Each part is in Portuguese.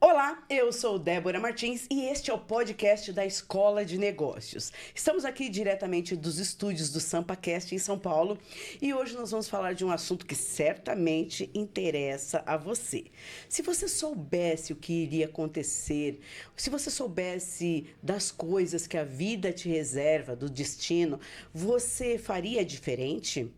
Olá, eu sou Débora Martins e este é o podcast da Escola de Negócios. Estamos aqui diretamente dos estúdios do SampaCast em São Paulo e hoje nós vamos falar de um assunto que certamente interessa a você. Se você soubesse o que iria acontecer, se você soubesse das coisas que a vida te reserva, do destino, você faria diferente?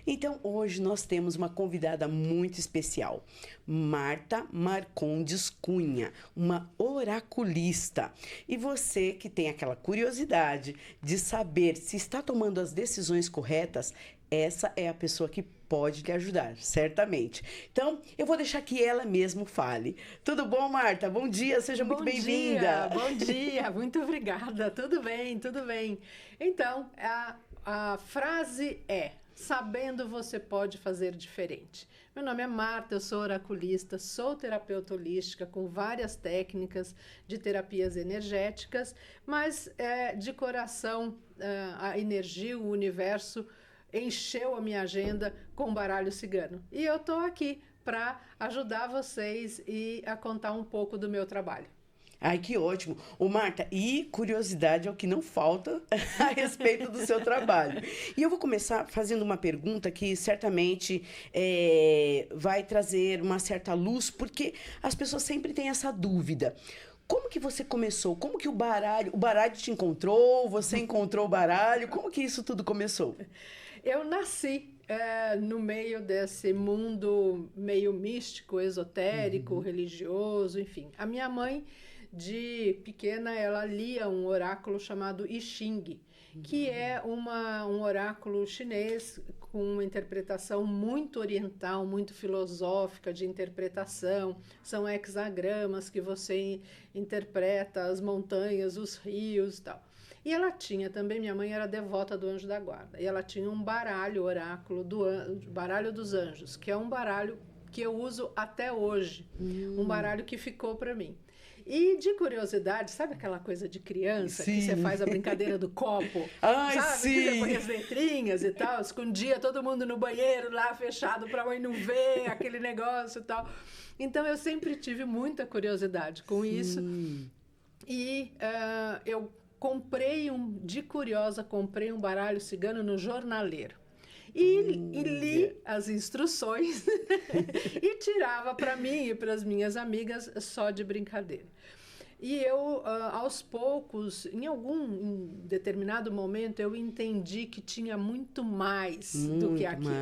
Então, hoje nós temos uma convidada muito especial, Marta Marcondes Cunha, uma oraculista. E você que tem aquela curiosidade de saber se está tomando as decisões corretas, essa é a pessoa que pode lhe ajudar, certamente. Então, eu vou deixar que ela mesmo fale. Tudo bom, Marta? Bom dia, seja muito bem-vinda. Bom dia, muito obrigada. Tudo bem, tudo bem. Então, a frase é: sabendo você pode fazer diferente. Meu nome é Marta, eu sou oraculista, sou terapeuta holística com várias técnicas de terapias energéticas, mas de coração a energia, o universo encheu a minha agenda com baralho cigano. E eu estou aqui para ajudar vocês e a contar um pouco do meu trabalho. Ai, que ótimo. Ô, Marta, e curiosidade é o que não falta a respeito do seu trabalho. E eu vou começar fazendo uma pergunta que certamente vai trazer uma certa luz, porque as pessoas sempre têm essa dúvida. Como que você começou? Como que o baralho te encontrou? Você encontrou o baralho? Como que isso tudo começou? Eu nasci no meio desse mundo meio místico, esotérico, religioso, enfim. A minha mãe, de pequena, ela lia um oráculo chamado I Ching, que é um oráculo chinês com uma interpretação muito oriental, muito filosófica de interpretação. São hexagramas que você interpreta as montanhas, os rios e tal. E ela tinha também, minha mãe era devota do Anjo da Guarda, e ela tinha um baralho, oráculo baralho dos anjos, que é um baralho que eu uso até hoje, um baralho que ficou para mim. E de curiosidade, sabe aquela coisa de criança, sim, que você faz a brincadeira do copo? Ai, sabe? sim. Que você põe as letrinhas e tal, escondia todo mundo no banheiro lá fechado para a mãe não ver aquele negócio e tal. Então eu sempre tive muita curiosidade com isso. E eu comprei comprei um baralho cigano no Jornaleiro. E li as instruções e tirava para mim e para as minhas amigas só de brincadeira. E eu, aos poucos, em determinado momento, eu entendi que tinha muito mais do que aquilo.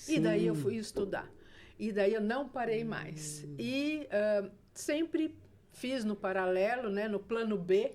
E daí eu fui estudar. E daí eu não parei mais. E sempre fiz no paralelo, né, no plano B,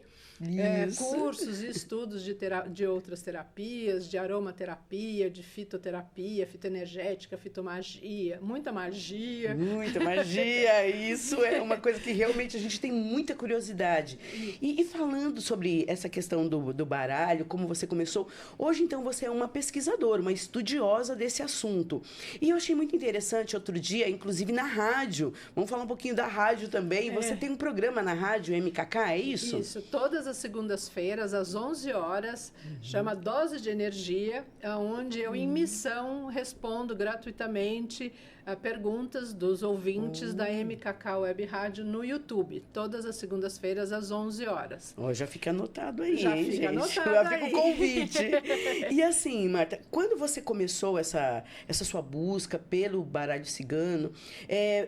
cursos e estudos de outras terapias, de aromaterapia, de fitoterapia, fitoenergética, fitomagia, muita magia. Muita magia, isso é uma coisa que realmente a gente tem muita curiosidade. E falando sobre essa questão do baralho, como você começou, hoje então você é uma pesquisadora, uma estudiosa desse assunto. E eu achei muito interessante outro dia, inclusive na rádio, vamos falar um pouquinho da rádio também, você tem um programa na rádio MKK, é isso? Isso, todas as segundas-feiras, às 11 horas, chama Dose de Energia, onde eu, em missão, respondo gratuitamente a perguntas dos ouvintes da MKK Web Rádio no YouTube, todas as segundas-feiras, às 11 horas. Já fica anotado aí, já hein, fica gente? Anotado já fica aí. o convite. E assim, Marta, quando você começou essa sua busca pelo baralho cigano,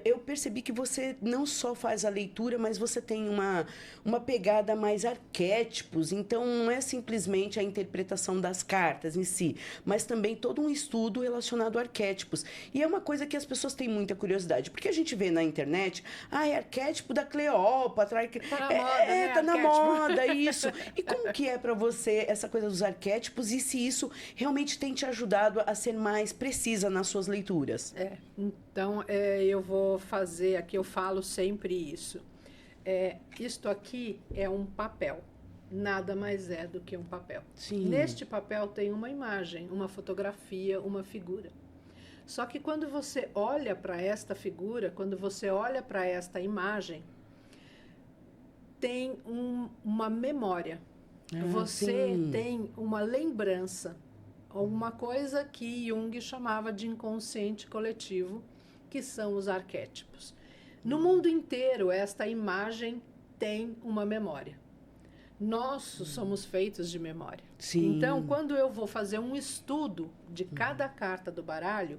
eu percebi que você não só faz a leitura, mas você tem uma pegada mais arquétipos, então não é simplesmente a interpretação das cartas em si, mas também todo um estudo relacionado a arquétipos. E é uma coisa que as pessoas têm muita curiosidade, porque a gente vê na internet, é arquétipo da Cleópatra, tá na moda, né? Tá na moda, isso. E como que é para você essa coisa dos arquétipos e se isso realmente tem te ajudado a ser mais precisa nas suas leituras? Então, eu vou fazer aqui, eu falo sempre isso. Isto aqui é um papel. Nada mais é do que um papel. Sim. Neste papel tem uma imagem, uma fotografia, uma figura. Só que quando você olha para esta figura, quando você olha para esta imagem, tem uma memória. Você tem uma lembrança, alguma coisa que Jung chamava de inconsciente coletivo, que são os arquétipos. No mundo inteiro, esta imagem tem uma memória. Nós somos feitos de memória. Sim. Então, quando eu vou fazer um estudo de cada carta do baralho,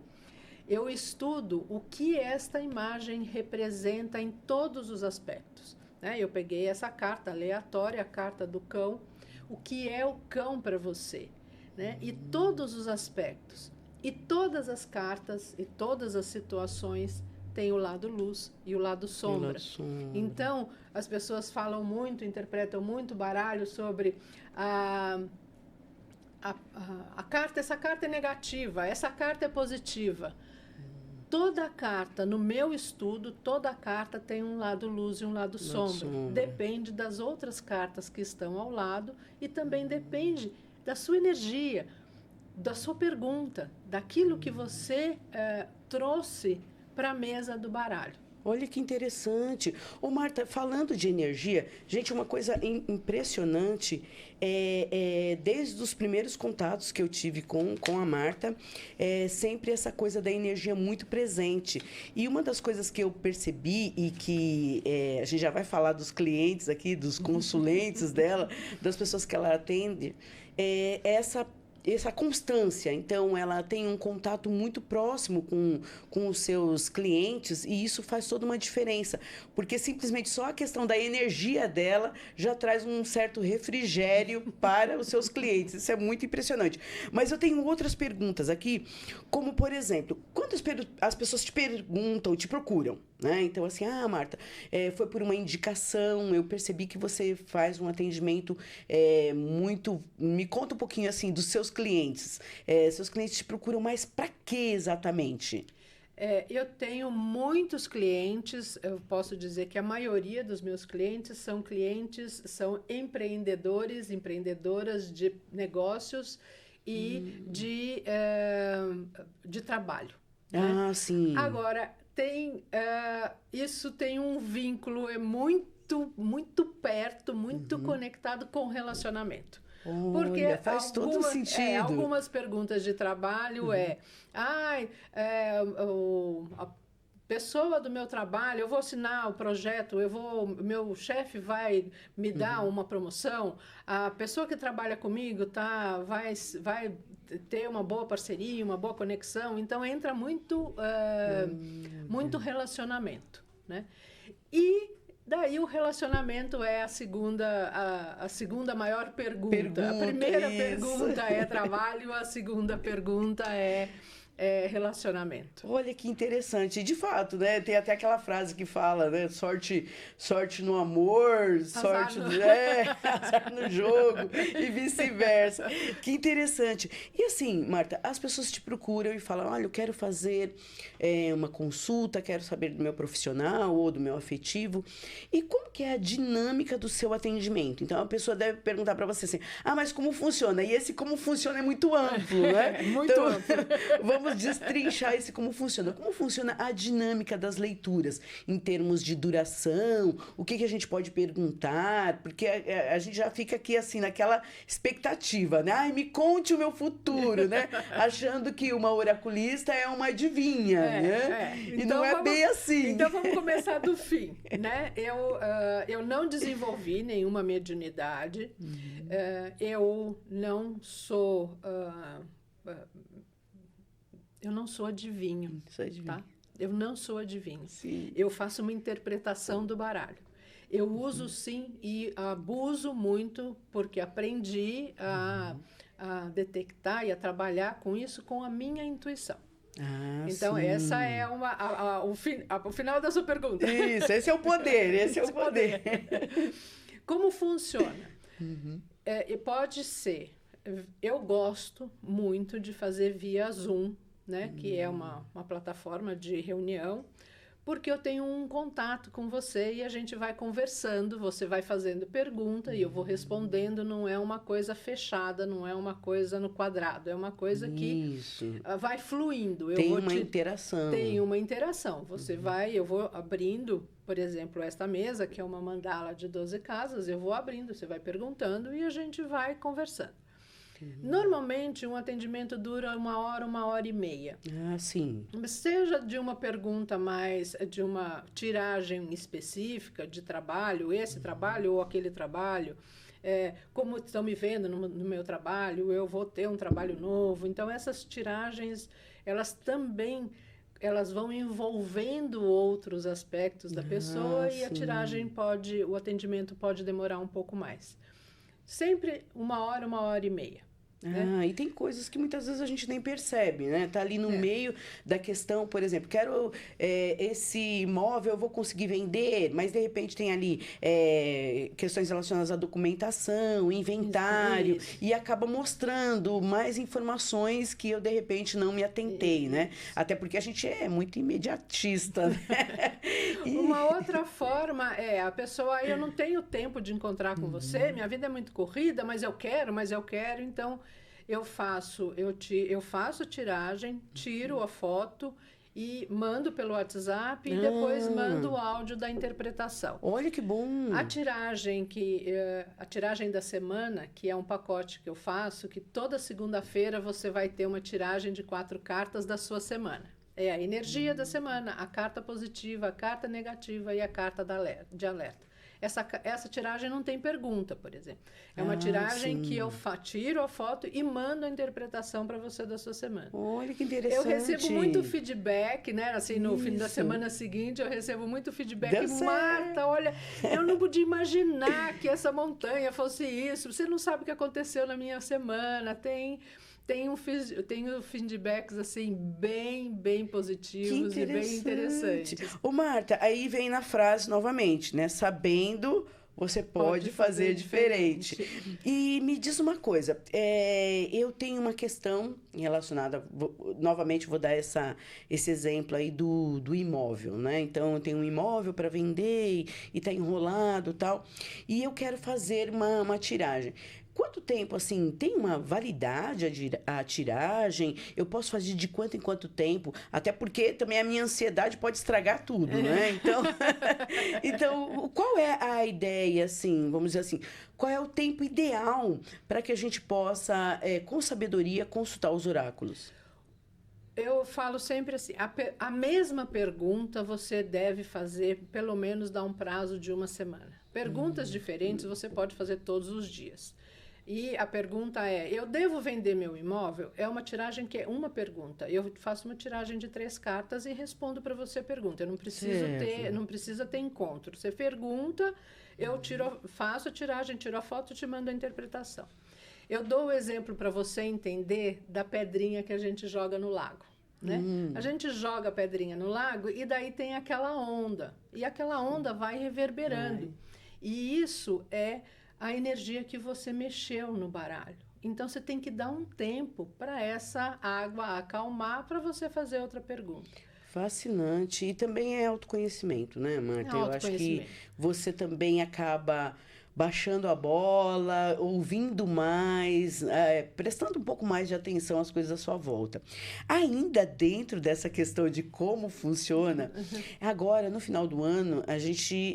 eu estudo o que esta imagem representa em todos os aspectos, né? Eu peguei essa carta aleatória, a carta do cão, o que é o cão para você, né? E todos os aspectos, e todas as cartas, e todas as situações têm o lado luz e o lado sombra. Então, as pessoas falam muito, interpretam muito baralho sobre a carta, essa carta é negativa, essa carta é positiva. Toda carta, no meu estudo, toda carta tem um lado luz e um lado sombra. Depende das outras cartas que estão ao lado e também depende da sua energia, da sua pergunta, daquilo que você trouxe para a mesa do baralho. Olha que interessante. Ô, Marta, falando de energia, gente, uma coisa impressionante desde os primeiros contatos que eu tive com a Marta, sempre essa coisa da energia muito presente. E uma das coisas que eu percebi e que a gente já vai falar dos clientes aqui, dos consulentes dela, das pessoas que ela atende, essa constância. Então, ela tem um contato muito próximo com os seus clientes e isso faz toda uma diferença, porque simplesmente só a questão da energia dela já traz um certo refrigério para os seus clientes. Isso é muito impressionante. Mas eu tenho outras perguntas aqui, como, por exemplo, quando as pessoas te perguntam, te procuram, né? Então, assim, Marta, foi por uma indicação, eu percebi que você faz um atendimento muito... Me conta um pouquinho, assim, dos seus clientes. Seus clientes te procuram mais para quê exatamente? Eu tenho muitos clientes, eu posso dizer que a maioria dos meus clientes são empreendedores, empreendedoras de negócios e de trabalho. Né? Sim. Agora, isso tem um vínculo muito perto, muito conectado com o relacionamento. Porque faz todo sentido. Algumas perguntas de trabalho a pessoa do meu trabalho, eu vou assinar o projeto, meu chefe vai me dar uma promoção, a pessoa que trabalha comigo vai ter uma boa parceria, uma boa conexão, então entra muito relacionamento, né? E daí o relacionamento é a segunda maior pergunta. A primeira pergunta é trabalho, a segunda pergunta é relacionamento. Olha que interessante. De fato, né? Tem até aquela frase que fala, né? Sorte no amor, azar no jogo e vice-versa. Que interessante. E assim, Marta, as pessoas te procuram e falam, olha, eu quero fazer uma consulta, quero saber do meu profissional ou do meu afetivo. E como que é a dinâmica do seu atendimento? Então, a pessoa deve perguntar para você assim, mas como funciona? E esse como funciona é muito amplo, né? Muito amplo. Vamos destrinchar esse como funciona. Como funciona a dinâmica das leituras em termos de duração? O que a gente pode perguntar? Porque a gente já fica aqui assim naquela expectativa, né? Me conte o meu futuro, né? Achando que uma oraculista é uma adivinha, né? E então, não é bem assim. Então vamos começar do fim, né? Eu não desenvolvi nenhuma mediunidade. Eu não sou adivinho, tá? Eu não sou adivinho. Sim. Eu faço uma interpretação do baralho. Eu uso, sim, e abuso muito, porque aprendi a detectar e a trabalhar com isso com a minha intuição. Então, sim. Essa é o final da sua pergunta. Isso, esse é o poder, esse é o poder. Como funciona? Pode ser... Eu gosto muito de fazer via Zoom, né? Que é uma plataforma de reunião, porque eu tenho um contato com você e a gente vai conversando, você vai fazendo pergunta e eu vou respondendo, não é uma coisa fechada, não é uma coisa no quadrado, é uma coisa que vai fluindo. Tem uma interação. Tem uma interação. Eu vou abrindo, por exemplo, esta mesa, que é uma mandala de 12 casas, eu vou abrindo, você vai perguntando e a gente vai conversando. Normalmente, um atendimento dura 1 hora e meia. Ah, sim. Seja de uma pergunta mais, de uma tiragem específica de trabalho, esse trabalho ou aquele trabalho, como estão me vendo no meu trabalho, eu vou ter um trabalho novo. Então, essas tiragens, elas também elas vão envolvendo outros aspectos da pessoa e a tiragem o atendimento pode demorar um pouco mais. Sempre 1 hora e meia. E tem coisas que muitas vezes a gente nem percebe, né? Tá ali no meio da questão, por exemplo, quero esse imóvel, eu vou conseguir vender, mas de repente tem ali questões relacionadas à documentação, inventário, e acaba mostrando mais informações que eu de repente não me atentei, né? Até porque a gente é muito imediatista, né? Uma outra forma a pessoa, eu não tenho tempo de encontrar com você, minha vida é muito corrida, mas eu quero, então eu faço tiragem, tiro a foto e mando pelo WhatsApp e depois mando o áudio da interpretação. Olha que bom! A tiragem da semana, que é um pacote que eu faço, que toda segunda-feira você vai ter uma tiragem de 4 cartas da sua semana. É a energia da semana, a carta positiva, a carta negativa e a carta de alerta. Essa tiragem não tem pergunta, por exemplo. É uma tiragem que eu tiro a foto e mando a interpretação para você da sua semana. Olha que interessante. Eu recebo muito feedback, né? Assim, no fim da semana seguinte, eu recebo muito feedback. Marta, olha, eu não podia imaginar que essa montanha fosse isso. Você não sabe o que aconteceu na minha semana. Tenho feedbacks assim bem positivos e bem interessantes. Ô Marta, aí vem na frase novamente, né? Sabendo, você pode fazer diferente. E me diz uma coisa, eu tenho uma questão relacionada, novamente vou dar esse exemplo aí do imóvel, né? Então, eu tenho um imóvel para vender e tá enrolado e tal, e eu quero fazer uma tiragem. Quanto tempo, assim, tem uma validade a tiragem? Eu posso fazer de quanto em quanto tempo? Até porque também a minha ansiedade pode estragar tudo, né? Então, qual é a ideia, assim, vamos dizer assim, qual é o tempo ideal para que a gente possa, com sabedoria, consultar os oráculos? Eu falo sempre assim, a mesma pergunta você deve fazer, pelo menos dar um prazo de 1 semana. Perguntas diferentes você pode fazer todos os dias. E a pergunta eu devo vender meu imóvel? É uma tiragem que é uma pergunta. Eu faço uma tiragem de 3 cartas e respondo para você a pergunta. Eu não precisa ter encontro. Você pergunta, eu faço a tiragem, tiro a foto e te mando a interpretação. Eu dou o exemplo para você entender da pedrinha que a gente joga no lago. Né? A gente joga a pedrinha no lago e daí tem aquela onda. E aquela onda vai reverberando. E isso é a energia que você mexeu no baralho. Então, você tem que dar um tempo para essa água acalmar para você fazer outra pergunta. Fascinante. E também é autoconhecimento, né, Marta? Eu acho que você também acaba baixando a bola, ouvindo mais, prestando um pouco mais de atenção às coisas à sua volta. Ainda dentro dessa questão de como funciona, agora, no final do ano,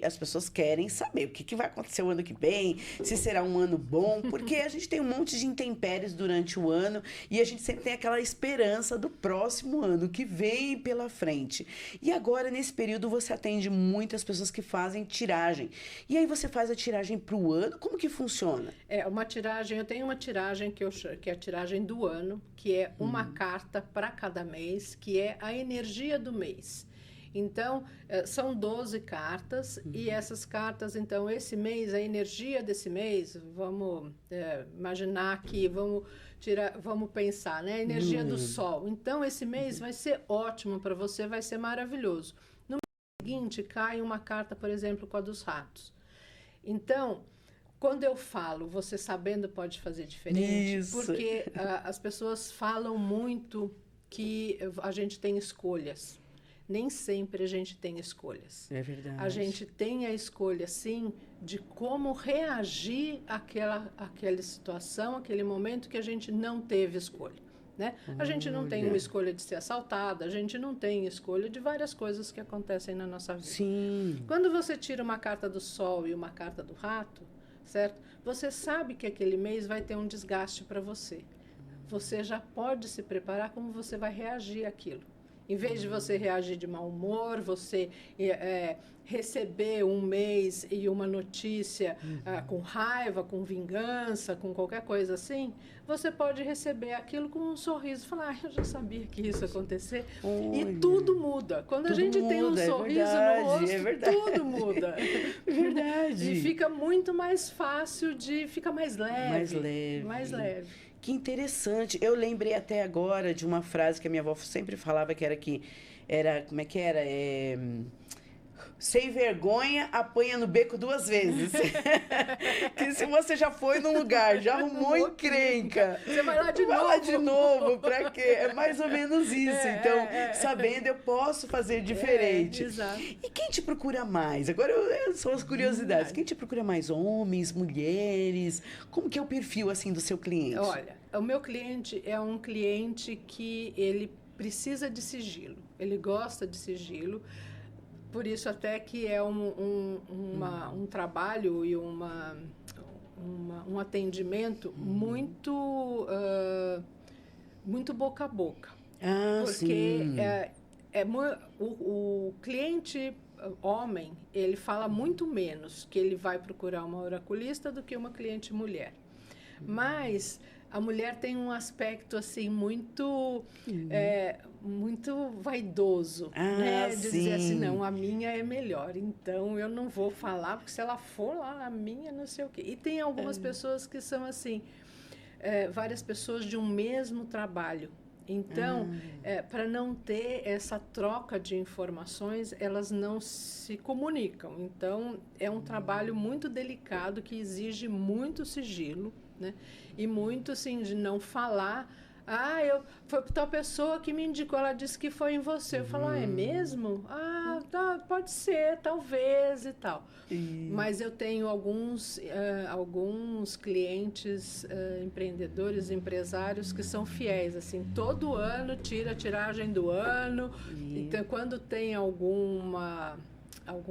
as pessoas querem saber o que vai acontecer o ano que vem, se será um ano bom, porque a gente tem um monte de intempéries durante o ano e a gente sempre tem aquela esperança do próximo ano que vem pela frente. E agora, nesse período, você atende muitas pessoas que fazem tiragem. E aí você faz a tiragem para o ano? Como que funciona? Uma tiragem, eu tenho uma tiragem que é a tiragem do ano, que é uma carta para cada mês, que é a energia do mês. Então, são 12 cartas, e essas cartas, então, esse mês, a energia desse mês, vamos imaginar que vamos pensar, né? A energia do sol. Então, esse mês vai ser ótimo para você, vai ser maravilhoso. No mês seguinte, cai uma carta, por exemplo, com a dos ratos. Então, quando eu falo, você sabendo pode fazer diferente, porque as pessoas falam muito que a gente tem escolhas. Nem sempre a gente tem escolhas. É verdade. A gente tem a escolha, sim, de como reagir àquela situação, àquele momento que a gente não teve escolha. Né? A gente não tem uma escolha de ser assaltada, a gente não tem escolha de várias coisas que acontecem na nossa vida. Sim. Quando você tira uma carta do sol e uma carta do rato, certo? Você sabe que aquele mês vai ter um desgaste para você. Você já pode se preparar como você vai reagir àquilo. Em vez de você reagir de mau humor, você receber um mês e uma notícia com raiva, com vingança, com qualquer coisa assim, você pode receber aquilo com um sorriso, falar, eu já sabia que isso ia acontecer. E tudo muda. Quando a gente tem um sorriso no rosto, tudo muda. É verdade. E fica muito mais fácil fica mais leve. Mais leve. Mais leve. Que interessante. Eu lembrei até agora de uma frase que a minha avó sempre falava, que era, como é que era? Sem vergonha, apanha no beco 2 vezes. Que se você já foi num lugar, já arrumou encrenca, você vai lá de vai novo. lá de novo, pra quê? É mais ou menos isso. Então, sabendo, eu posso fazer diferente. Exato. E quem te procura mais? Agora são as curiosidades. Quem te procura mais? Homens, mulheres? Como que é o perfil, assim, do seu cliente? Olha, o meu cliente é um cliente que ele precisa de sigilo. Ele gosta de sigilo. Por isso até que é um trabalho e um atendimento muito boca a boca. Porque o cliente homem, ele fala muito menos que ele vai procurar uma oraculista do que uma cliente mulher. Mas a mulher tem um aspecto assim muito vaidoso, né? De dizer assim, não, a minha é melhor, então eu não vou falar, porque se ela for lá, a minha não sei o quê. E tem algumas pessoas que são assim, várias pessoas de um mesmo trabalho. Então, para não ter essa troca de informações, elas não se comunicam. Então, é um trabalho muito delicado que exige muito sigilo, né? E muito, assim, de não falar. Foi tal pessoa que me indicou, ela disse que foi em você. Eu falo, é mesmo? Tá, pode ser, talvez e tal. Mas eu tenho alguns clientes, empreendedores, empresários que são fiéis, assim, todo ano tira a tiragem do ano. Então, quando tem alguma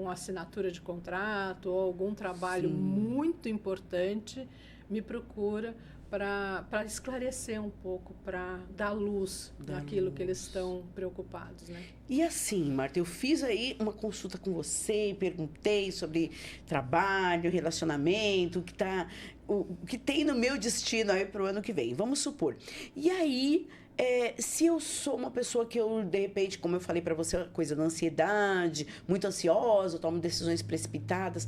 assinatura de contrato ou algum trabalho muito importante, me procura para esclarecer um pouco, para dar luz naquilo que eles estão preocupados, né? E assim, Marta, eu fiz aí uma consulta com você e perguntei sobre trabalho, relacionamento, o que tem no meu destino aí para o ano que vem, vamos supor. E aí, se eu sou uma pessoa que eu, de repente, como eu falei para você, a coisa da ansiedade, muito ansiosa, tomo decisões precipitadas,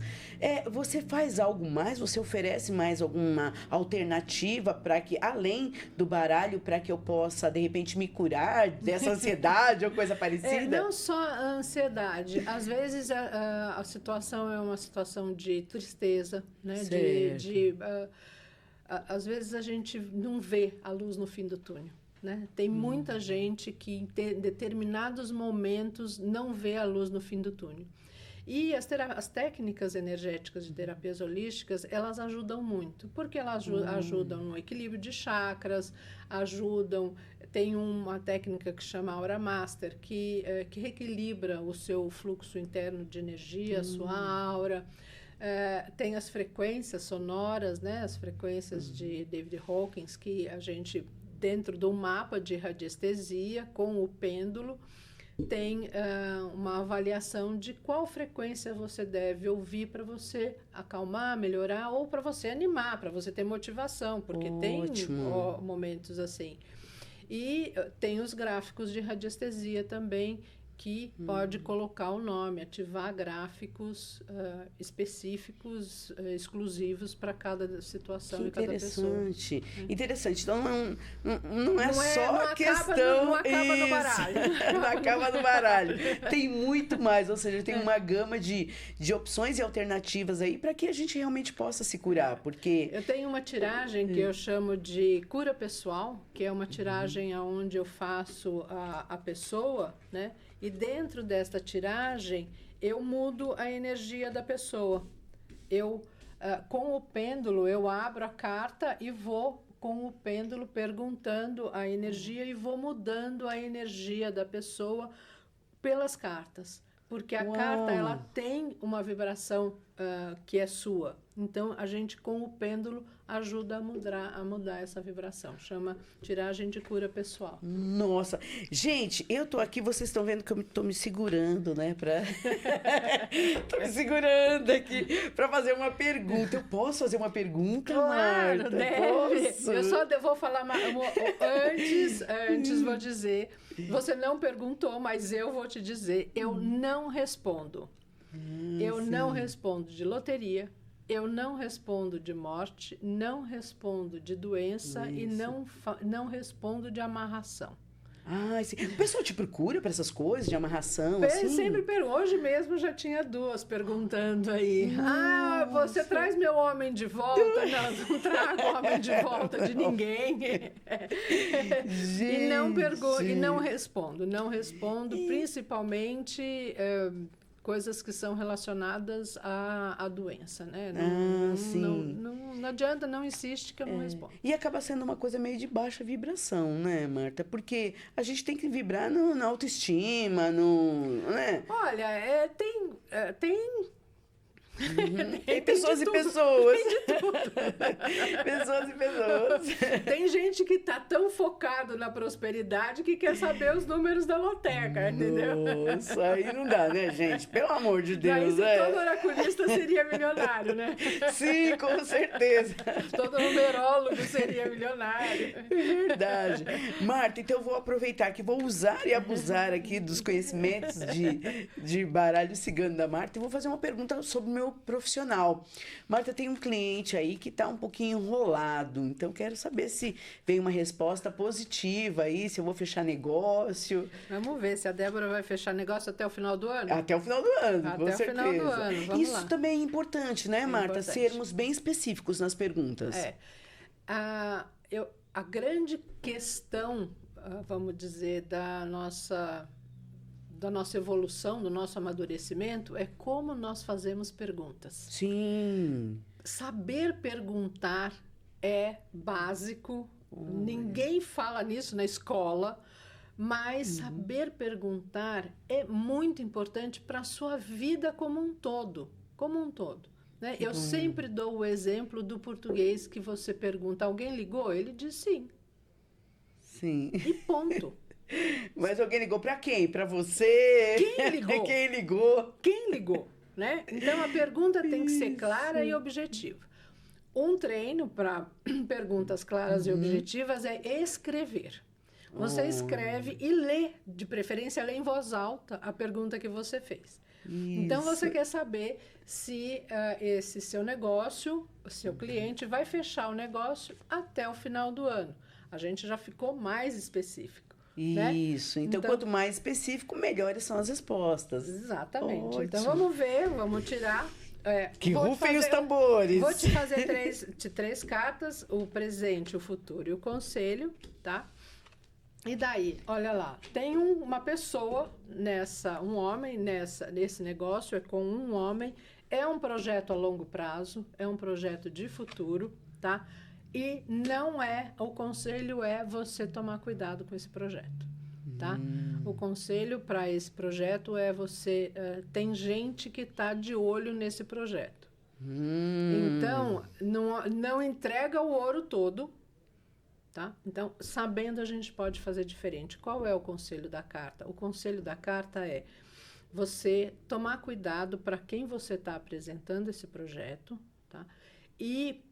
você faz algo mais? Você oferece mais alguma alternativa para que, além do baralho, para que eu possa, de repente, me curar dessa ansiedade ou coisa parecida? Não só a ansiedade. Às vezes, a situação é uma situação de tristeza, né? Às vezes, a gente não vê a luz no fim do túnel. Né? Tem muita gente que em determinados momentos não vê a luz no fim do túnel. E as técnicas energéticas de terapias holísticas, elas ajudam muito, porque elas ajudam no equilíbrio de chakras, tem uma técnica que chama Aura Master, que reequilibra o seu fluxo interno de energia, a sua aura. Tem as frequências sonoras, né? As frequências de David Hawkins, que a gente, dentro do mapa de radiestesia, com o pêndulo, tem uma avaliação de qual frequência você deve ouvir para você acalmar, melhorar, ou para você animar, para você ter motivação, porque tem momentos assim. E tem os gráficos de radiestesia também, que pode colocar o nome, ativar gráficos específicos, exclusivos para cada situação e cada pessoa. Interessante. Então, não é só a questão... Não acaba no baralho. Não acaba no baralho. Tem muito mais, ou seja, tem uma gama de opções e alternativas aí para que a gente realmente possa se curar, porque... Eu tenho uma tiragem que eu chamo de cura pessoal, que é uma tiragem onde eu faço a pessoa, né? E dentro desta tiragem, eu mudo a energia da pessoa. Com o pêndulo, eu abro a carta e vou com o pêndulo perguntando a energia e vou mudando a energia da pessoa pelas cartas. Porque a carta, ela tem uma vibração que é sua. Então, a gente, com o pêndulo, ajuda a mudar essa vibração. Chama tiragem de cura pessoal. Nossa, gente, eu tô aqui, vocês estão vendo que eu tô me segurando, né? Tô me segurando aqui para fazer uma pergunta. Eu posso fazer uma pergunta, Claro, Marta? deve. Posso? Eu só vou falar antes vou dizer. Você não perguntou, mas eu vou te dizer. Eu não respondo. Eu não respondo de loteria. Eu não respondo de morte, não respondo de doença e não respondo de amarração. Ah, sim. O pessoal te procura para essas coisas de amarração, assim? Sempre pergunto. Hoje mesmo já tinha 2 perguntando aí. Nossa. Você traz meu homem de volta? Não trago homem de volta de ninguém. Gente. E não respondo. Não respondo, principalmente... coisas que são relacionadas à doença, né? Sim. Não adianta, não insiste que eu não respondo. E acaba sendo uma coisa meio de baixa vibração, né, Marta? Porque a gente tem que vibrar na autoestima, né? Olha, tem Tem pessoas e pessoas. Tem de tudo. Pessoas e pessoas. Tem gente que tá tão focado na prosperidade que quer saber os números da loteca, entendeu? Nossa, aí não dá, né, gente? Pelo amor de Deus. Daí todo oraculista seria milionário, né? Sim, com certeza. Todo numerólogo seria milionário. É verdade. Marta, então eu vou aproveitar que vou usar e abusar aqui dos conhecimentos de baralho cigano da Marta e vou fazer uma pergunta sobre o meu profissional. Marta, tem um cliente aí que está um pouquinho enrolado, então quero saber se vem uma resposta positiva aí, se eu vou fechar negócio. Vamos ver se a Débora vai fechar negócio até o final do ano. Até o final do ano, com certeza. Até o final do ano, vamos lá. Isso também é importante, né, Marta? Importante. Sermos bem específicos nas perguntas. A grande questão, vamos dizer, da nossa evolução, do nosso amadurecimento, é como nós fazemos perguntas. Sim. Saber perguntar é básico. Ninguém fala nisso na escola, mas saber perguntar é muito importante para a sua vida como um todo. Né? Eu sempre dou o exemplo do português que você pergunta, alguém ligou? Ele diz sim. Sim. E ponto. Mas alguém ligou para quem? Para você? Quem ligou? Quem ligou? Quem ligou, né? Então, a pergunta tem que ser clara e objetiva. Um treino para perguntas claras e objetivas é escrever. Você escreve e lê, de preferência, lê em voz alta a pergunta que você fez. Então, você quer saber se esse seu negócio, o seu cliente, vai fechar o negócio até o final do ano. A gente já ficou mais específico. Isso. Né? Então, quanto mais específico, melhores são as respostas. Exatamente. Ótimo. Então, vamos ver, vamos tirar... que rufem os tambores. Vou te fazer três cartas, o presente, o futuro e o conselho, tá? E daí, olha lá, tem uma pessoa um homem nesse negócio, é com um homem, é um projeto a longo prazo, é um projeto de futuro, tá? E o conselho é você tomar cuidado com esse projeto, tá? O conselho para esse projeto é tem gente que está de olho nesse projeto. Então, não entrega o ouro todo, tá? Então, sabendo, a gente pode fazer diferente. Qual é o conselho da carta? O conselho da carta é você tomar cuidado para quem você está apresentando esse projeto, tá? E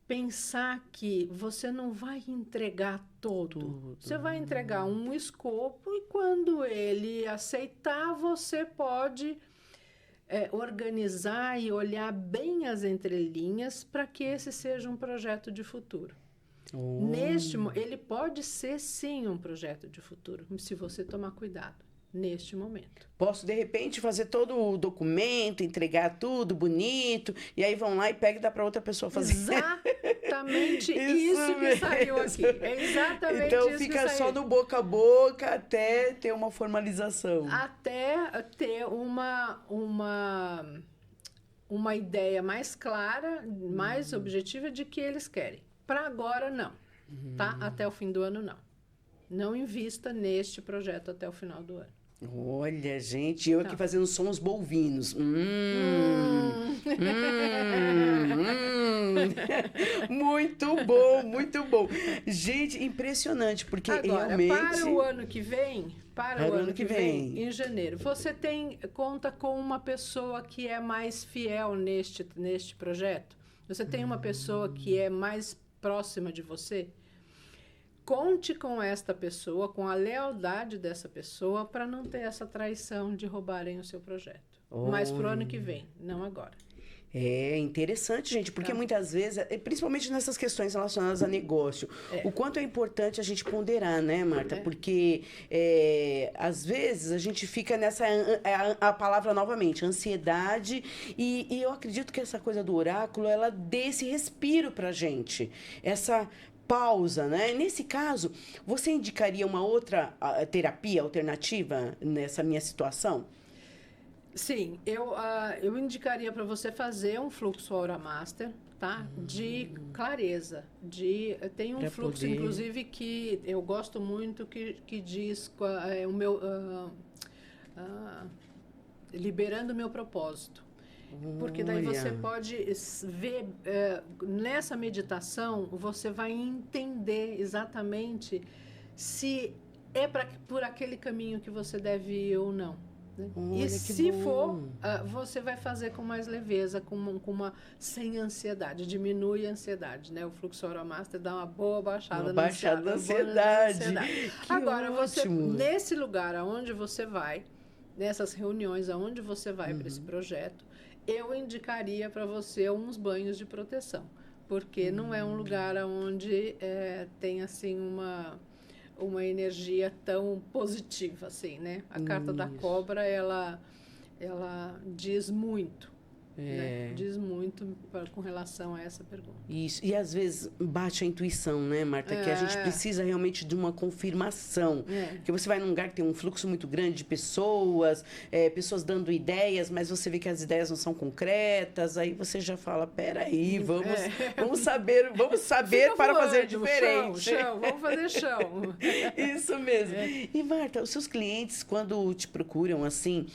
pensar que você não vai entregar tudo. Você vai entregar um escopo e quando ele aceitar, você pode organizar e olhar bem as entrelinhas para que esse seja um projeto de futuro. Ele pode ser, sim, um projeto de futuro, se você tomar cuidado. Neste momento. Posso, de repente, fazer todo o documento, entregar tudo bonito, e aí vão lá e pega e dá para outra pessoa fazer. Exatamente isso que saiu aqui. É exatamente então, isso fica que saiu. só no boca a boca até ter uma formalização. Até ter uma ideia mais clara, mais objetiva de que eles querem. Para agora, não. Tá? Até o fim do ano, não. Não invista neste projeto até o final do ano. Olha, gente, eu aqui fazendo sons bovinos. Muito bom, muito bom. Gente, impressionante, porque Agora, realmente... para o ano que vem, em janeiro, você conta com uma pessoa que é mais fiel neste projeto? Você tem uma pessoa que é mais próxima de você? Conte com esta pessoa, com a lealdade dessa pessoa, para não ter essa traição de roubarem o seu projeto. Mas para o ano que vem, não agora. É interessante, gente, porque muitas vezes, principalmente nessas questões relacionadas a negócio, o quanto é importante a gente ponderar, né, Marta? Porque, às vezes, a gente fica nessa, a palavra novamente, ansiedade, e eu acredito que essa coisa do oráculo, ela dê esse respiro pra gente, essa pausa, né? Nesse caso, você indicaria uma outra terapia alternativa nessa minha situação? Sim, eu indicaria para você fazer um fluxo Aura Master, tá? De clareza. Tem um pra fluxo, poder... inclusive, que eu gosto muito, que diz o meu... liberando o meu propósito. Porque daí você pode ver, nessa meditação, você vai entender exatamente se é por aquele caminho que você deve ir ou não. Né? E se for, você vai fazer com mais leveza, sem ansiedade, diminui a ansiedade, né? O fluxo Aura Master dá uma boa baixada na ansiedade. Agora, nesse lugar aonde você vai, nessas reuniões aonde você vai para esse projeto, eu indicaria para você uns banhos de proteção, porque não é um lugar onde tem assim uma energia tão positiva assim, né? A carta da cobra, ela diz muito. Né? Diz muito com relação a essa pergunta. Isso. E às vezes bate a intuição, né, Marta? Que a gente precisa realmente de uma confirmação. Porque você vai num lugar que tem um fluxo muito grande de pessoas, pessoas dando ideias, mas você vê que as ideias não são concretas, aí você já fala, peraí, vamos saber para fazer diferente. Vamos fazer chão. Isso mesmo. E, Marta, os seus clientes, quando te procuram assim,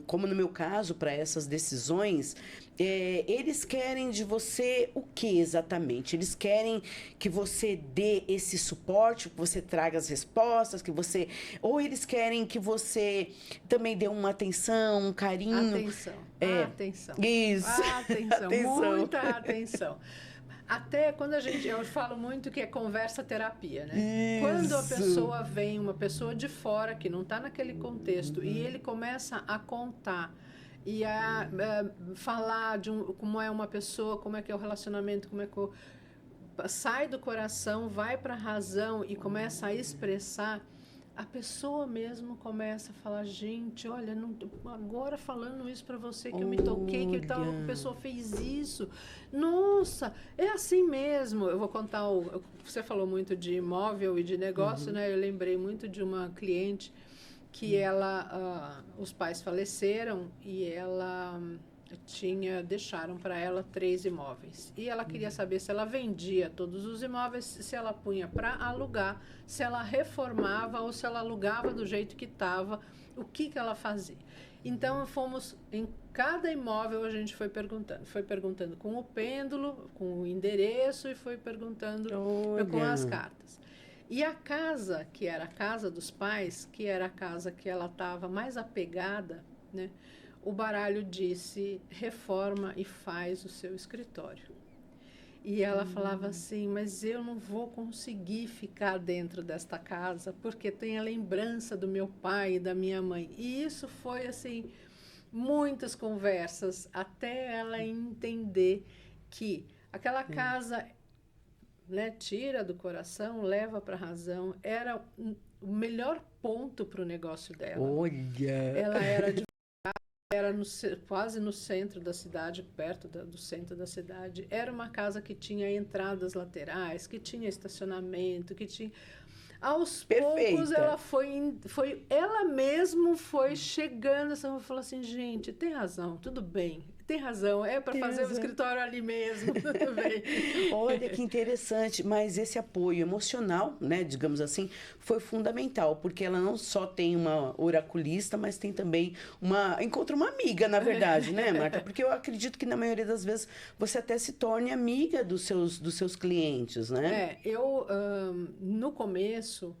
como no meu caso, para essas decisões, eles querem de você o que exatamente? Eles querem que você dê esse suporte, que você traga as respostas, ou eles querem que você também dê uma atenção, um carinho? Atenção. Isso. Atenção. Muita atenção. Até quando eu falo muito que é conversa-terapia, né? Isso. Quando a pessoa vem, uma pessoa de fora que não está naquele contexto, e ele começa a contar e a falar como é uma pessoa, como é que é o relacionamento, sai do coração, vai para a razão e começa a expressar, a pessoa mesmo começa a falar, gente, olha, agora falando isso para você que eu me toquei, que tal pessoa fez isso. Nossa, é assim mesmo. Eu vou contar, você falou muito de imóvel e de negócio, né? Eu lembrei muito de uma cliente que os pais faleceram e ela deixaram para ela 3 imóveis. E ela queria saber se ela vendia todos os imóveis, se ela punha para alugar, se ela reformava ou se ela alugava do jeito que estava, o que ela fazia. Então, em cada imóvel a gente foi perguntando com o pêndulo, com o endereço e foi perguntando com as cartas. E a casa, que era a casa dos pais, que era a casa que ela estava mais apegada, né? O baralho disse, reforma e faz o seu escritório. E ela falava assim, mas eu não vou conseguir ficar dentro desta casa, porque tem a lembrança do meu pai e da minha mãe. E isso foi, assim, muitas conversas, até ela entender que aquela casa, né, tira do coração, leva para a razão, era o melhor ponto para o negócio dela. Olha! Ela era quase no centro da cidade, perto do centro da cidade. Era uma casa que tinha entradas laterais, que tinha estacionamento, que tinha... Aos poucos, ela mesma foi chegando, falou assim, gente, tem razão, tudo bem, Tem razão, é para fazer o escritório ali mesmo. Tudo bem. Olha que interessante, mas esse apoio emocional, né, digamos assim, foi fundamental, porque ela não só tem uma oraculista, mas tem também encontra uma amiga, na verdade, né, Marta? Porque eu acredito que na maioria das vezes você até se torne amiga dos seus clientes, né? No começo,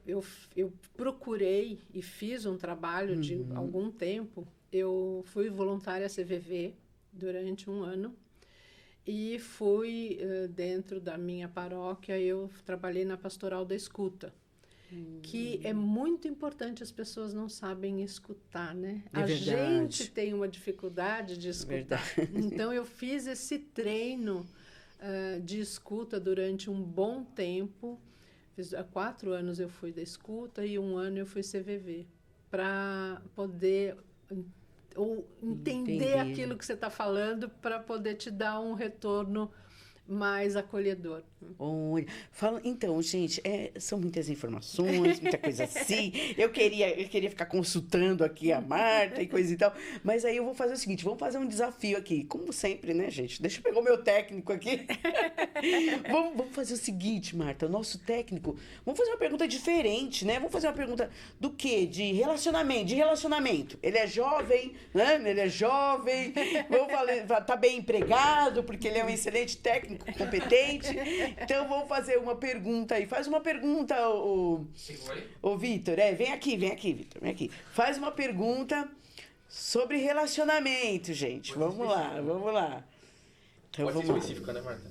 eu procurei e fiz um trabalho de algum tempo. Eu fui voluntária CVV durante 1 ano e fui dentro da minha paróquia, eu trabalhei na Pastoral da Escuta, que é muito importante, as pessoas não sabem escutar, né? É verdade. Gente tem uma dificuldade de escutar. Então, eu fiz esse treino de escuta durante um bom tempo. Há 4 anos eu fui da escuta e 1 ano eu fui CVV, para poder entender aquilo que você está falando, para poder te dar um retorno mais acolhedor. Olha, então, gente, são muitas informações, muita coisa assim. Eu queria ficar consultando aqui a Marta e coisa e tal, mas aí eu vou fazer o seguinte, vamos fazer um desafio aqui, como sempre, né, gente? Deixa eu pegar o meu técnico aqui. Vamos fazer o seguinte, Marta, o nosso técnico, vamos fazer uma pergunta diferente, né? Vamos fazer uma pergunta do quê? De relacionamento. Ele é jovem, né? Ele é jovem, vamos falar, tá bem empregado, porque ele é um excelente técnico, competente. Então, vamos fazer uma pergunta aí. Faz uma pergunta, o Vitor. Vem aqui, Vitor. Vem aqui. Faz uma pergunta sobre relacionamento, gente. Vamos lá. Então, pode ser específica, né, Marta?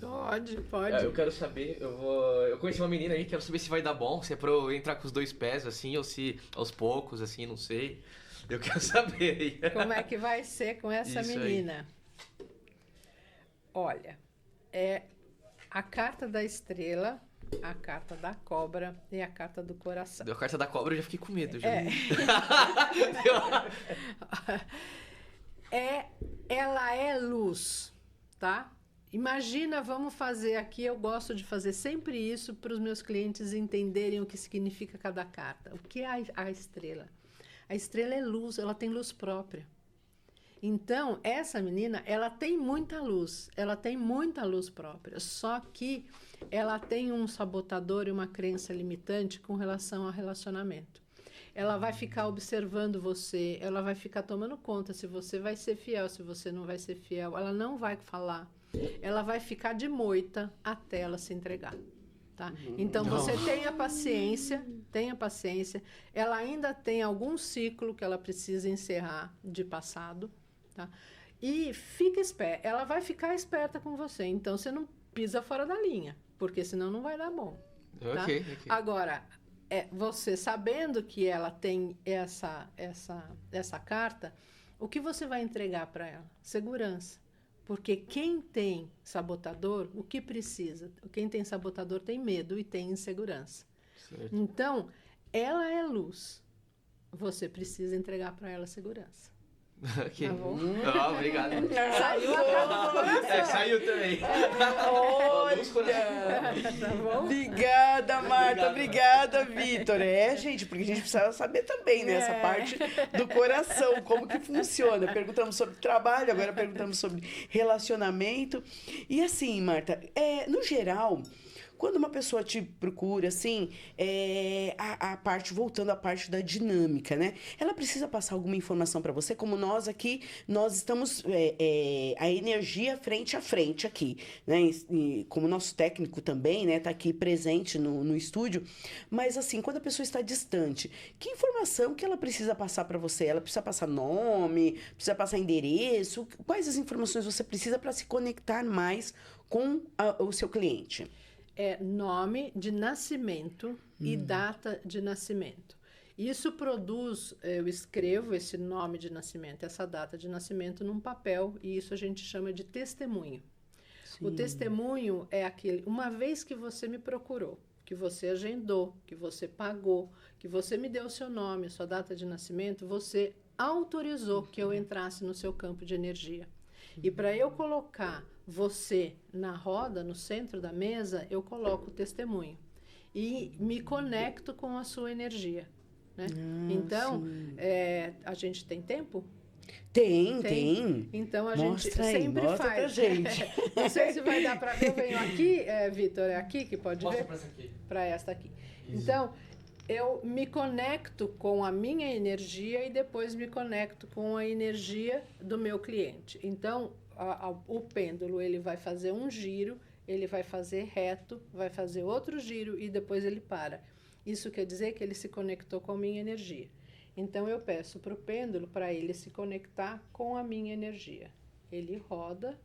Pode. Eu quero saber, eu conheci uma menina aí, quero saber se vai dar bom, se é pra eu entrar com os 2 pés, assim, ou se aos poucos, assim, não sei. Eu quero saber aí. Como é que vai ser com essa Isso menina? Aí. Olha, a carta da estrela, a carta da cobra e a carta do coração. Deu a carta da cobra, eu já fiquei com medo. Já. Ela é luz, tá? Imagina, vamos fazer aqui, eu gosto de fazer sempre isso para os meus clientes entenderem o que significa cada carta. O que é a estrela? A estrela é luz, ela tem luz própria. Então, essa menina, ela tem muita luz própria, só que ela tem um sabotador e uma crença limitante com relação ao relacionamento. Ela vai ficar observando você, ela vai ficar tomando conta se você vai ser fiel, se você não vai ser fiel, ela não vai falar, ela vai ficar de moita até ela se entregar. Tá? Então, você tenha paciência, ela ainda tem algum ciclo que ela precisa encerrar de passado, tá? E fica esperta, ela vai ficar esperta com você, então você não pisa fora da linha, porque senão não vai dar bom. Tá? Ok. Agora, você sabendo que ela tem essa carta, o que você vai entregar para ela? Segurança. Porque quem tem sabotador, o que precisa? Quem tem sabotador tem medo e tem insegurança. Certo. Então, ela é luz. Você precisa entregar para ela segurança. Ok. Tá bom? Obrigado. Saiu a carta do coração. Saiu também. Olha! Tá bom? Obrigada, Marta. Obrigada, Vitor. Gente, porque a gente precisa saber também, né? Essa parte do coração, como que funciona. Perguntamos sobre trabalho, agora perguntamos sobre relacionamento. E assim, Marta, no geral, quando uma pessoa te procura, assim, voltando à parte da dinâmica, né? Ela precisa passar alguma informação para você, como nós aqui, nós estamos a energia frente a frente aqui, né? E como nosso técnico também, né, tá aqui presente no estúdio. Mas, assim, quando a pessoa está distante, que informação que ela precisa passar para você? Ela precisa passar nome, precisa passar endereço? Quais as informações você precisa para se conectar mais com o seu cliente? Nome de nascimento e data de nascimento. Isso produz, eu escrevo esse nome de nascimento, essa data de nascimento num papel, e isso a gente chama de testemunho. Sim. O testemunho é aquele, uma vez que você me procurou, que você agendou, que você pagou, que você me deu o seu nome, sua data de nascimento, você autorizou que eu entrasse no seu campo de energia. E para eu colocar você na roda, no centro da mesa, eu coloco o testemunho e me conecto com a sua energia, né? Então, a gente tem tempo? Tem. Então a Mostra gente aí, sempre mostra faz. pra gente. Não sei se vai dar para ver. Eu venho aqui, Vitor, é aqui que pode Mostra ver? pra essa aqui. Para esta aqui. Isso. Então, eu me conecto com a minha energia e depois me conecto com a energia do meu cliente. Então, o pêndulo ele vai fazer um giro, ele vai fazer reto, vai fazer outro giro e depois ele para. Isso quer dizer que ele se conectou com a minha energia. Então, eu peço para o pêndulo para ele se conectar com a minha energia. Ele roda,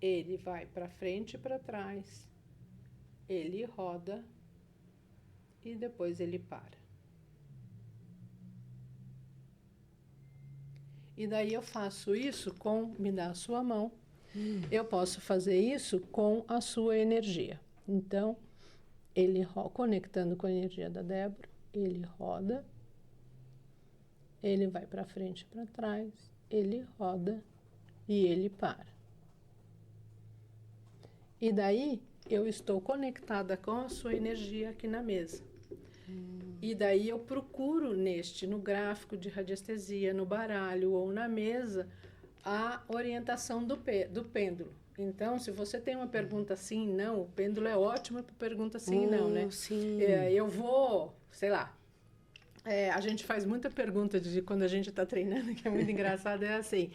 ele vai para frente e para trás, ele roda e depois ele para. E daí eu faço isso me dá a sua mão. Eu posso fazer isso com a sua energia. Então, ele conectando com a energia da Débora, ele roda, ele vai para frente e para trás, ele roda e ele para. E daí eu estou conectada com a sua energia aqui na mesa. E daí eu procuro no gráfico de radiestesia, no baralho ou na mesa, a orientação do pêndulo. Então, se você tem uma pergunta sim e não, o pêndulo é ótimo para pergunta sim e não, né? Sim. Eu vou, sei lá, a gente faz muita pergunta de quando a gente está treinando, que é muito engraçado, é assim,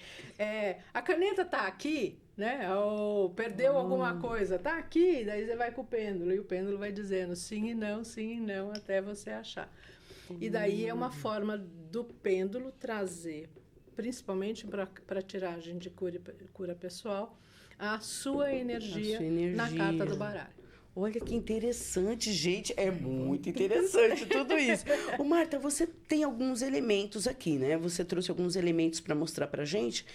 a caneta está aqui, né? Ou perdeu alguma coisa, está aqui, daí você vai com o pêndulo, e o pêndulo vai dizendo sim e não, até você achar. E daí é uma forma do pêndulo trazer, principalmente para tiragem de cura pessoal, a sua energia na carta do baralho. Olha que interessante, gente. É muito interessante tudo isso. Ô, Marta, você tem alguns elementos aqui, né? Você trouxe alguns elementos para mostrar para a gente.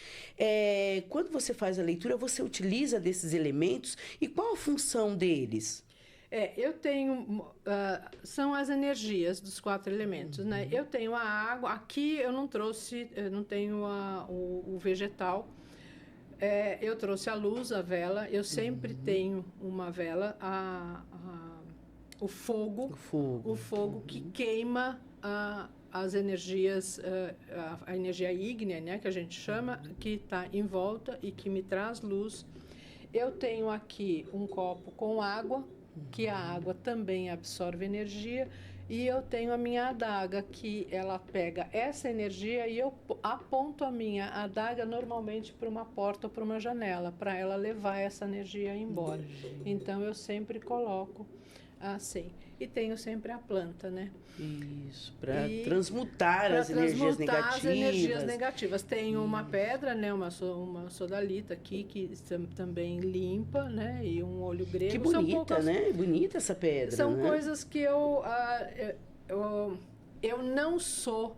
Quando você faz a leitura, você utiliza desses elementos e qual a função deles? Eu tenho... são as energias dos 4 elementos, né? Eu tenho a água. Aqui eu não trouxe... Eu não tenho o vegetal. Eu trouxe a luz, a vela. Eu sempre tenho uma vela, o fogo que queima as energias, a energia ígnea, né, que a gente chama, que está em volta e que me traz luz. Eu tenho aqui um copo com água, que a água também absorve energia. E eu tenho a minha adaga, que ela pega essa energia e eu aponto a minha adaga normalmente para uma porta ou para uma janela, para ela levar essa energia embora. Então, eu sempre coloco assim. E tenho sempre a planta, né? Isso, para transmutar as energias negativas. As energias negativas. Tem uma pedra, né? Uma sodalita aqui, que também limpa, né? E um olho grego. Que bonita, né? Bonita essa pedra, são né? coisas que eu não sou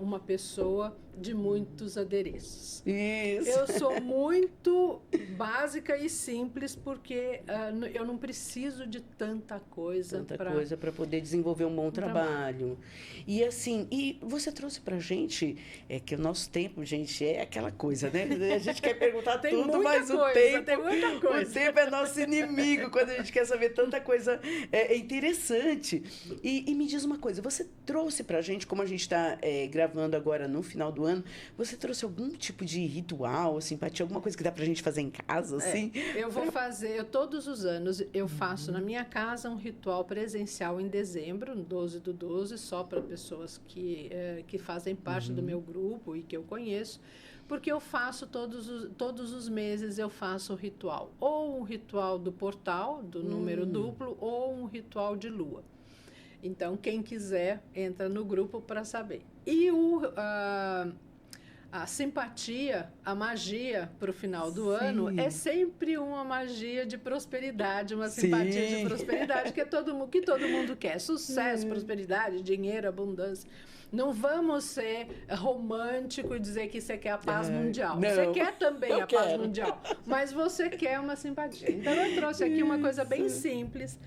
uma pessoa de muitos adereços. Isso. Eu sou muito básica e simples porque eu não preciso de tanta coisa para poder desenvolver um bom trabalho. E assim, você trouxe pra gente que o nosso tempo, gente, é aquela coisa, né? A gente quer perguntar tudo, mas tem muita coisa. O tempo é nosso inimigo quando a gente quer saber tanta coisa interessante. E me diz uma coisa, você trouxe pra gente, como a gente está gravando agora no final do ano, você trouxe algum tipo de ritual, simpatia, alguma coisa que dá pra gente fazer em casa, assim? Eu vou fazer, todos os anos, eu faço na minha casa um ritual presencial em dezembro, no 12/12, só para pessoas que fazem parte do meu grupo e que eu conheço, porque eu faço todos os meses, eu faço o ritual. Ou um ritual do portal, do número duplo, ou um ritual de lua. Então, quem quiser, entra no grupo para saber. E a simpatia, a magia para o final do ano é sempre uma magia de prosperidade, uma simpatia de prosperidade que todo mundo quer. Sucesso, prosperidade, dinheiro, abundância. Não vamos ser romântico e dizer que você quer a paz mundial. Não, você quer também a paz mundial, mas você quer uma simpatia. Então, eu trouxe aqui uma coisa bem simples,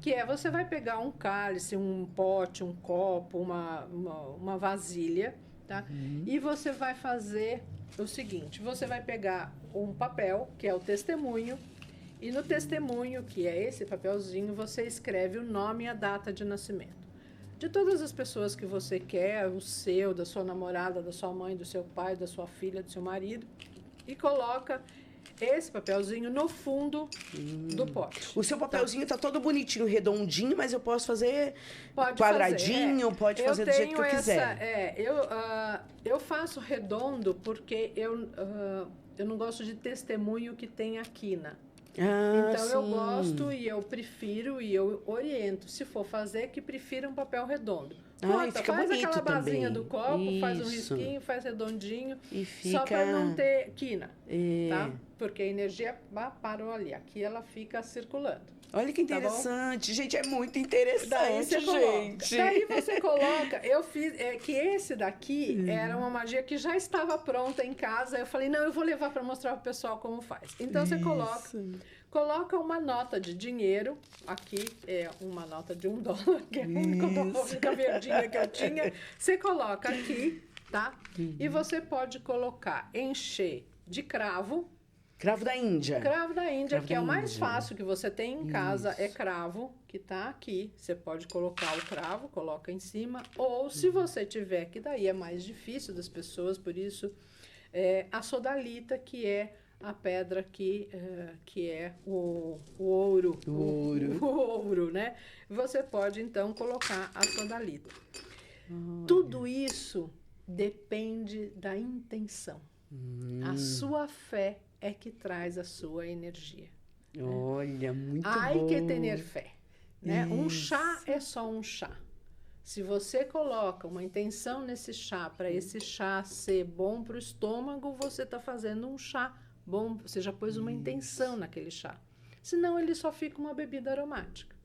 que você vai pegar um cálice, um pote, um copo, uma vasilha, tá? E você vai fazer o seguinte, você vai pegar um papel, que é o testemunho, e no testemunho, que é esse papelzinho, você escreve o nome e a data de nascimento. de todas as pessoas que você quer, o seu, da sua namorada, da sua mãe, do seu pai, da sua filha, do seu marido, e coloca esse papelzinho no fundo do pote. O seu papelzinho tá todo bonitinho, redondinho, mas eu posso fazer Pode quadradinho, fazer, pode fazer do jeito que eu quiser. Eu faço redondo porque eu não gosto de testemunho que tenha quina. Então eu gosto e eu prefiro e eu oriento, se for fazer, que prefira um papel redondo. Corta, fica faz bonito aquela basinha também. do copo, faz um Isso. risquinho, faz redondinho, E fica... só para não ter quina, É. tá? Porque a energia parou ali, aqui ela fica circulando. Olha que Tá bom? interessante, gente, é muito Daí interessante, você coloca. gente. Daí você coloca. Eu fiz. Que esse daqui era uma magia que já estava pronta em casa. Eu falei, não, eu vou levar para mostrar pro pessoal como faz. Então você coloca uma nota de dinheiro. Aqui é uma nota de $1, que é a única verdinha que eu tinha. Você coloca aqui, tá? E você pode colocar, encher de cravo. Cravo da Índia. Cravo da Índia, Cravo que é da o mais Índia. fácil que você tem em casa, é cravo, que tá aqui. Você pode colocar o cravo, coloca em cima. Ou, se você tiver, que daí é mais difícil das pessoas, por isso, a sodalita, que é a pedra que é o ouro. O ouro, né? Você pode, então, colocar a sodalita. Tudo isso depende da intenção. A sua fé é que traz a sua energia. Olha, muito bom. Hay que ter fé. Né? Um Isso. chá é só um chá. Se você coloca uma intenção nesse chá, para esse chá ser bom para o estômago, você está fazendo um chá bom. Você já pôs uma intenção naquele chá. Senão ele só fica uma bebida aromática.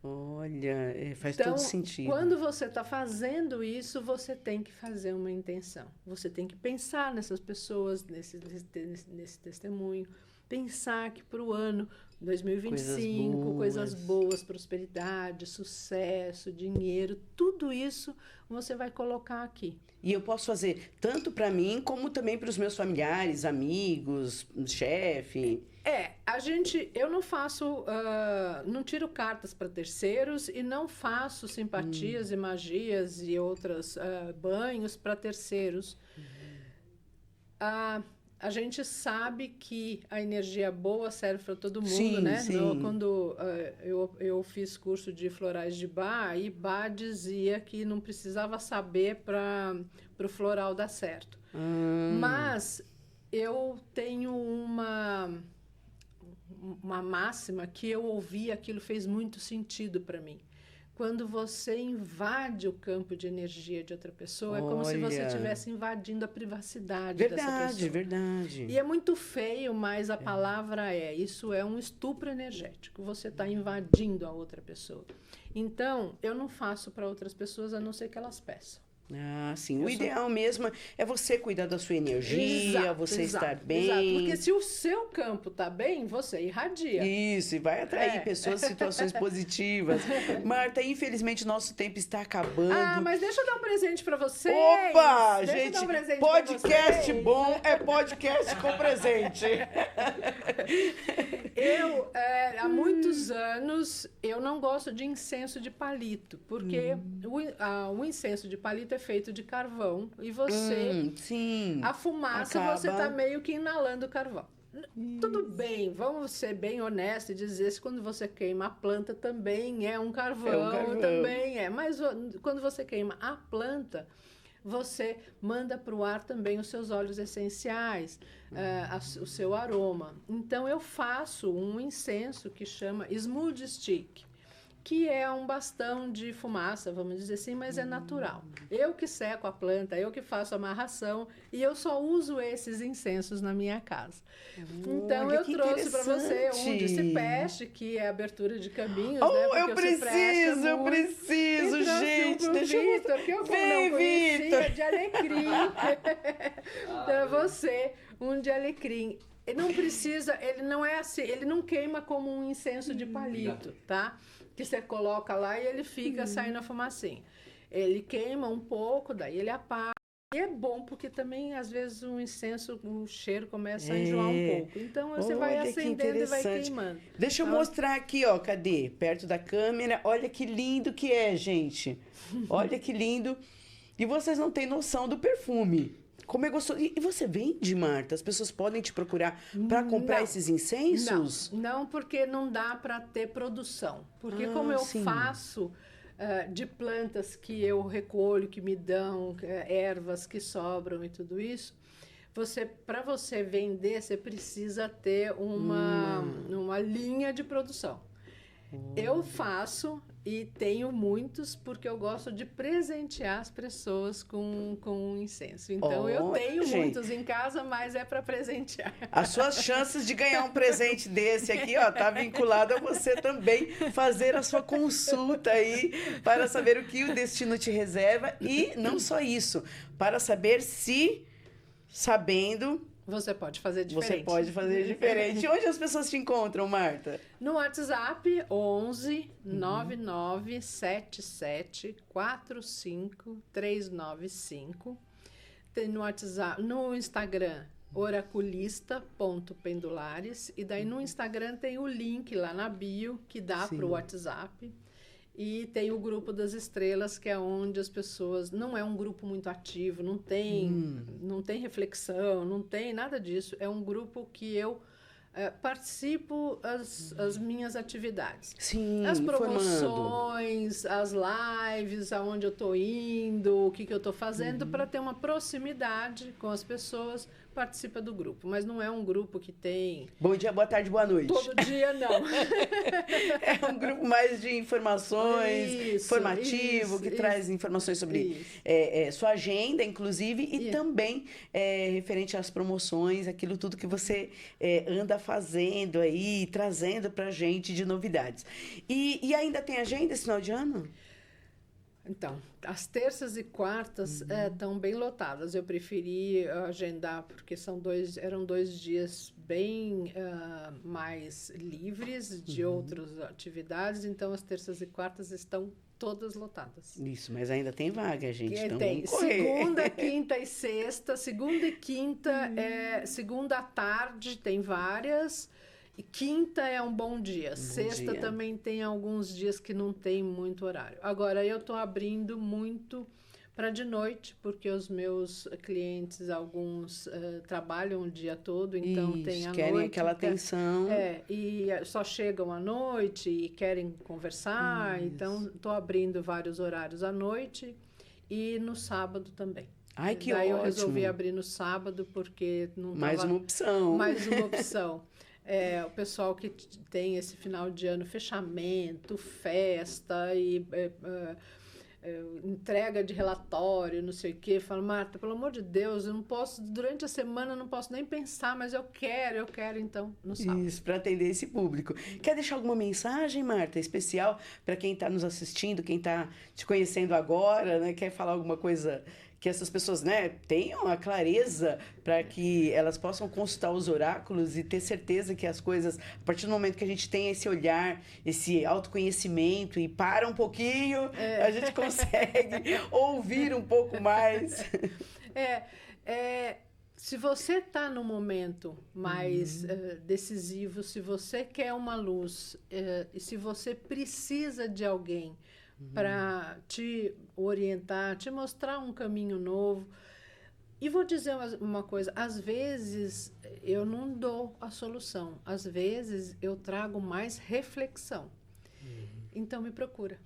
Olha, faz Então, todo sentido. quando você está fazendo isso, você tem que fazer uma intenção. Você tem que pensar nessas pessoas, nesse testemunho. Pensar que para o ano 2025, coisas boas, prosperidade, sucesso, dinheiro, tudo isso você vai colocar aqui. E eu posso fazer tanto para mim, como também para os meus familiares, amigos, chefe. Eu não faço, não tiro cartas para terceiros e não faço simpatias e magias e outros banhos para terceiros. A gente sabe que a energia boa serve para todo mundo, Sim, né? sim. Quando eu fiz curso de florais de Bach, e Bach dizia que não precisava saber para o floral dar certo. Mas eu tenho uma máxima que eu ouvi, aquilo fez muito sentido para mim. Quando você invade o campo de energia de outra pessoa, é como se você estivesse invadindo a privacidade dessa pessoa. Verdade. E é muito feio, mas a palavra isso é um estupro energético. Você está invadindo a outra pessoa. Então, eu não faço para outras pessoas, a não ser que elas peçam. Sim. O ideal mesmo é você cuidar da sua energia, você estar bem. Exato, porque se o seu campo está bem, você irradia. Isso, e vai atrair pessoas, situações positivas. Marta, infelizmente nosso tempo está acabando. Mas deixa eu dar um presente para vocês. Opa, deixa gente, eu dar um presente podcast bom é podcast com presente. Há muitos anos, eu não gosto de incenso de palito, porque o incenso de palito é feito de carvão e você, a fumaça, você está meio que inalando carvão. Tudo bem, vamos ser bem honestos e dizer que quando você queima a planta também é um carvão, mas quando você queima a planta, você manda para o ar também os seus óleos essenciais, o seu aroma. Então, eu faço um incenso que chama Smooth Stick, que é um bastão de fumaça, vamos dizer assim, mas é natural. Eu que seco a planta, eu que faço a amarração, e eu só uso esses incensos na minha casa. Então, eu trouxe para você um de cipreste, que é abertura de caminhos, né? Porque eu preciso, gente. Deixa eu Vitor, que eu não conhecia, de alecrim. Então, você, um de alecrim. Ele não precisa, ele não é assim, ele não queima como um incenso de palito, tá? Que você coloca lá e ele fica saindo a fumacinha. Ele queima um pouco, daí ele apaga. E é bom porque também, às vezes, o incenso, o cheiro começa a enjoar um pouco. Então, você vai Olha, que acendendo e vai interessante. queimando. Deixa eu mostrar aqui, ó, cadê? Perto da câmera. Olha que lindo que é, gente. Olha que lindo. E vocês não têm noção do perfume. Como é gostoso. E você vende, Marta? As pessoas podem te procurar para comprar Não. esses incensos? Não, porque não dá para ter produção. Porque como eu sim. faço de plantas que eu recolho, que me dão, ervas que sobram e tudo isso, para você vender, você precisa ter uma linha de produção. Eu faço e tenho muitos porque eu gosto de presentear as pessoas com incenso. Então, eu tenho muitos em casa, mas é para presentear. As suas chances de ganhar um presente desse aqui, ó, tá vinculado a você também fazer a sua consulta aí para saber o que o destino te reserva e não só isso, para saber se, sabendo, você pode fazer diferente. você pode fazer diferente. Onde as pessoas te encontram, Marta? No WhatsApp, 11 99 77 45 395. Tem no WhatsApp, no Instagram, oraculista.pendulares. E daí no Instagram tem o link lá na bio que dá para o WhatsApp. E tem o Grupo das Estrelas, que é onde as pessoas... Não é um grupo muito ativo, não tem reflexão, não tem nada disso. É um grupo que eu participo as minhas atividades. Sim, as informando. promoções, as lives, aonde eu estou indo, o que eu estou fazendo, para ter uma proximidade com as pessoas, participa do grupo. Mas não é um grupo que tem... Bom dia, boa tarde, boa noite. Todo dia, não. É um grupo mais de informações, informativo, que traz informações sobre sua agenda, inclusive, e também referente às promoções, aquilo tudo que você anda fazendo aí, trazendo pra gente de novidades. E ainda tem agenda esse final de ano? Então, as terças e quartas estão bem lotadas. Eu preferi agendar porque eram 2 dias bem mais livres de outras atividades. Então, as terças e quartas estão todas lotadas. Isso, mas ainda tem vaga, gente. Então tem vamos correr. segunda, quinta e sexta. Segunda e quinta, segunda à tarde tem várias. E quinta é um bom dia. Sexta também tem alguns dias que não tem muito horário. Agora, eu estou abrindo muito para de noite, porque os meus clientes, alguns trabalham o dia todo, então tem a querem noite. aquela atenção. E só chegam à noite e querem conversar. Então, estou abrindo vários horários à noite e no sábado também. Ai, que Daí ótimo. eu resolvi abrir no sábado, porque não estava... Mais uma opção. Mais uma opção. O pessoal que tem esse final de ano, fechamento, festa e entrega de relatório, não sei o quê, fala, Marta, pelo amor de Deus, eu não posso, durante a semana eu não posso nem pensar, mas eu quero então, no sábado. Isso, para atender esse público. Quer deixar alguma mensagem, Marta, especial para quem está nos assistindo, quem está te conhecendo agora, né? Quer falar alguma coisa que essas pessoas, né, tenham a clareza para que elas possam consultar os oráculos e ter certeza que as coisas, a partir do momento que a gente tem esse olhar, esse autoconhecimento e para um pouquinho, a gente consegue ouvir um pouco mais. Se você está num momento mais decisivo, se você quer uma luz e se você precisa de alguém para te orientar, te mostrar um caminho novo. E vou dizer uma coisa, às vezes eu não dou a solução, às vezes eu trago mais reflexão. Então me procura.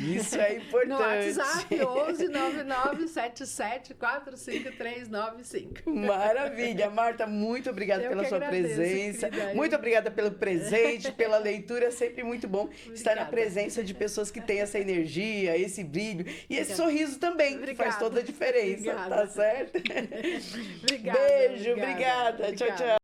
Isso é importante. No WhatsApp, 11-9977-45395. Maravilha. Marta, muito obrigada pela sua presença. Muito obrigada pelo presente, pela leitura. É sempre muito bom estar na presença de pessoas que têm essa energia, esse brilho e esse sorriso também, que faz toda a diferença. Tá certo? Obrigada. Beijo, obrigada. Tchau, tchau.